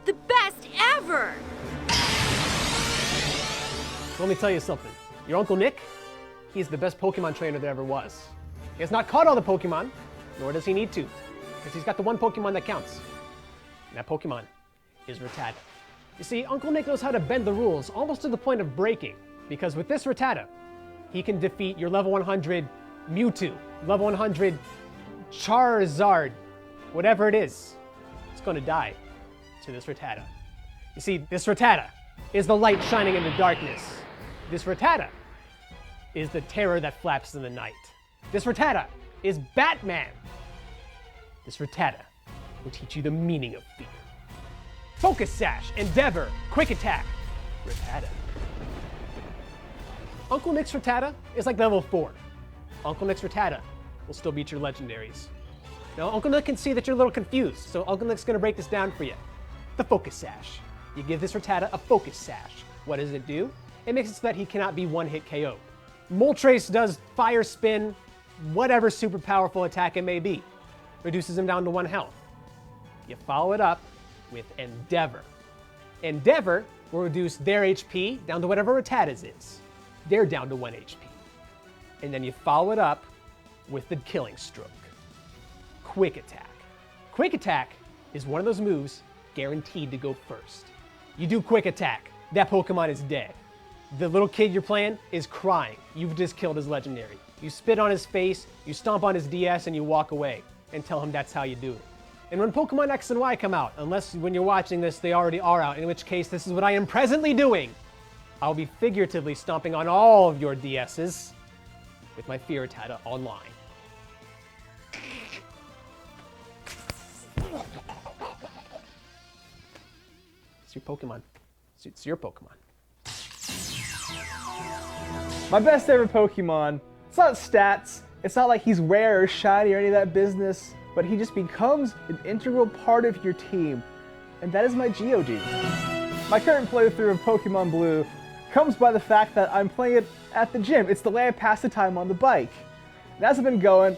The best ever! Let me tell you something. Your Uncle Nick, he's the best Pokemon trainer there ever was. He has not caught all the Pokemon, nor does he need to, because he's got the one Pokemon that counts. And that Pokemon is Rattata. You see, Uncle Nick knows how to bend the rules almost to the point of breaking, because with this Rattata, he can defeat your level 100 Mewtwo, level 100 Charizard, whatever it is. It's going to die to this Rattata. You see, this Rattata is the light shining in the darkness. This Rattata is the terror that flaps in the night. This Rattata is Batman. This Rattata will teach you the meaning of fear. Focus Sash, Endeavor, Quick Attack, Rattata. Uncle Nick's Rattata is like level 4. Uncle Nick's Rattata will still beat your legendaries. Now, Uncle Nick can see that you're a little confused, so Uncle Nick's gonna break this down for you. The Focus Sash. You give this Rattata a Focus Sash. What does it do? It makes it so that he cannot be one-hit KO'd. Moltres does Fire Spin, whatever super powerful attack it may be. Reduces him down to 1 health. You follow it up with Endeavor. Endeavor will reduce their HP down to whatever Rattata's is. They're down to 1 HP. And then you follow it up with the Killing Stroke. Quick Attack. Quick Attack is one of those moves guaranteed to go first. You do Quick Attack, that Pokemon is dead. The little kid you're playing is crying. You've just killed his legendary. You spit on his face, you stomp on his DS, and you walk away and tell him that's how you do it. And when Pokemon X and Y come out, unless when you're watching this they already are out, in which case this is what I am presently doing, I'll be figuratively stomping on all of your DSs with my Fear Rattata online. It's your Pokemon. It's your Pokemon. My best ever Pokemon, it's not stats, it's not like he's rare or shiny or any of that business, but he just becomes an integral part of your team, and that is my Geodude. My current playthrough of Pokemon Blue comes by the fact that I'm playing it at the gym. It's the way I pass the time on the bike. And as I've been going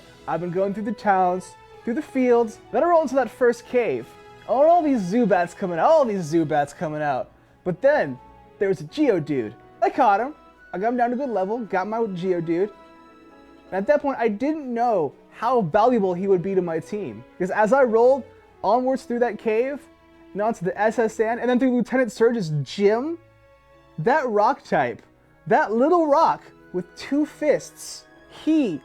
through the towns, through the fields, then I roll into that first cave. All these Zubats coming out, But then, there was a Geodude. I caught him. I got him down to a good level, got my Geodude. And at that point, I didn't know how valuable he would be to my team. Because as I rolled onwards through that cave, and onto the SS Sand, and then through Lieutenant Surge's gym, that rock type, that little rock with 2 fists, he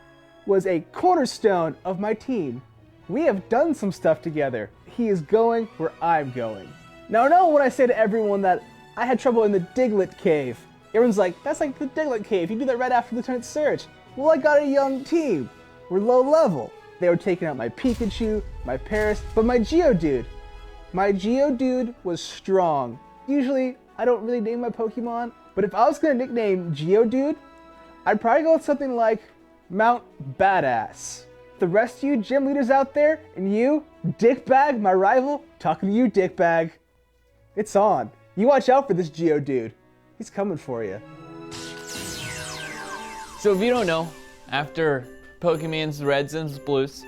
was a cornerstone of my team. We have done some stuff together. He is going where I'm going. Now I know when I say to everyone that I had trouble in the Diglett cave, everyone's like, that's like the Diglett cave, you do that right after Lieutenant Surge. Well, I got a young team. We're low level. They were taking out my Pikachu, my Paris, but my Geodude was strong. Usually, I don't really name my Pokemon, but if I was gonna nickname Geodude, I'd probably go with something like Mount Badass. The rest of you gym leaders out there, and you, Dickbag, my rival, talking to you, Dickbag. It's on. You watch out for this Geodude. He's coming for you. So if you don't know, after Pokemon's Reds and Blues,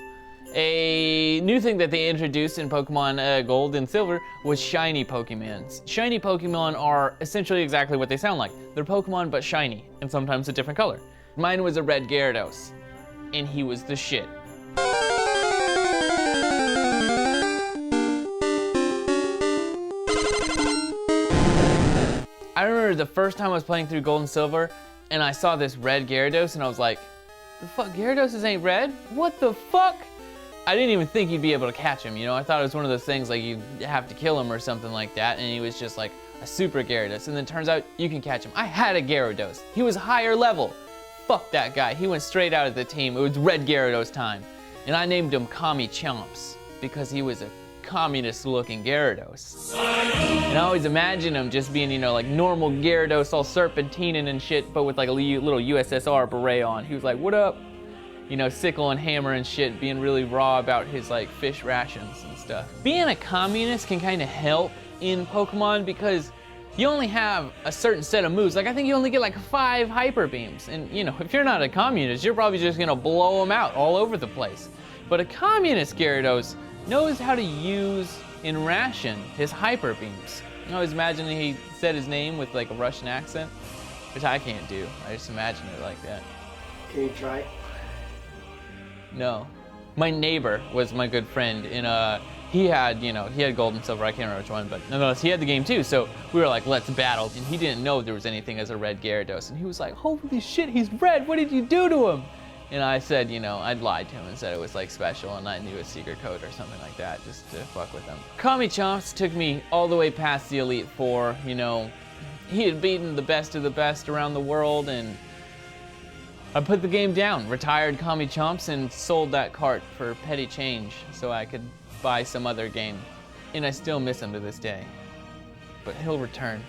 a new thing that they introduced in Pokemon Gold and Silver was shiny Pokemons. Shiny Pokemon are essentially exactly what they sound like. They're Pokemon but shiny, and sometimes a different color. Mine was a Red Gyarados, and he was the shit. I remember the first time I was playing through Gold and Silver, and I saw this Red Gyarados, and I was like, the fuck, Gyarados ain't red? What the fuck? I didn't even think you'd be able to catch him, you know? I thought it was one of those things like you'd have to kill him or something like that, and he was just like a super Gyarados, and then turns out you can catch him. I had a Gyarados. He was higher level. Fuck that guy. He went straight out of the team. It was Red Gyarados time. And I named him Commie Chomps because he was a communist-looking Gyarados. And I always imagine him just being, you know, like normal Gyarados, all serpentining and shit, but with like a little USSR beret on. He was like, what up? You know, sickle and hammer and shit, being really raw about his like fish rations and stuff. Being a communist can kind of help in Pokemon because you only have a certain set of moves. Like I think you only get like 5 hyper beams. And you know, if you're not a communist, you're probably just gonna blow them out all over the place. But a communist Gyarados knows how to use and ration his hyper beams. I was imagining he said his name with like a Russian accent, which I can't do. I just imagine it like that. Can you try? No. My neighbor was my good friend, and he had gold and silver, I can't remember which one, but nonetheless, he had the game too, so we were like, let's battle, and he didn't know there was anything as a Red Gyarados, and he was like, holy shit, he's red, what did you do to him? And I said, I'd lied to him and said it was like special, and I knew a secret code or something like that, just to fuck with him. Kami-Chomps took me all the way past the Elite Four, he had beaten the best of the best around the world, and I put the game down, retired Kami-Chomps, and sold that cart for petty change so I could buy some other game. And I still miss him to this day. But he'll return.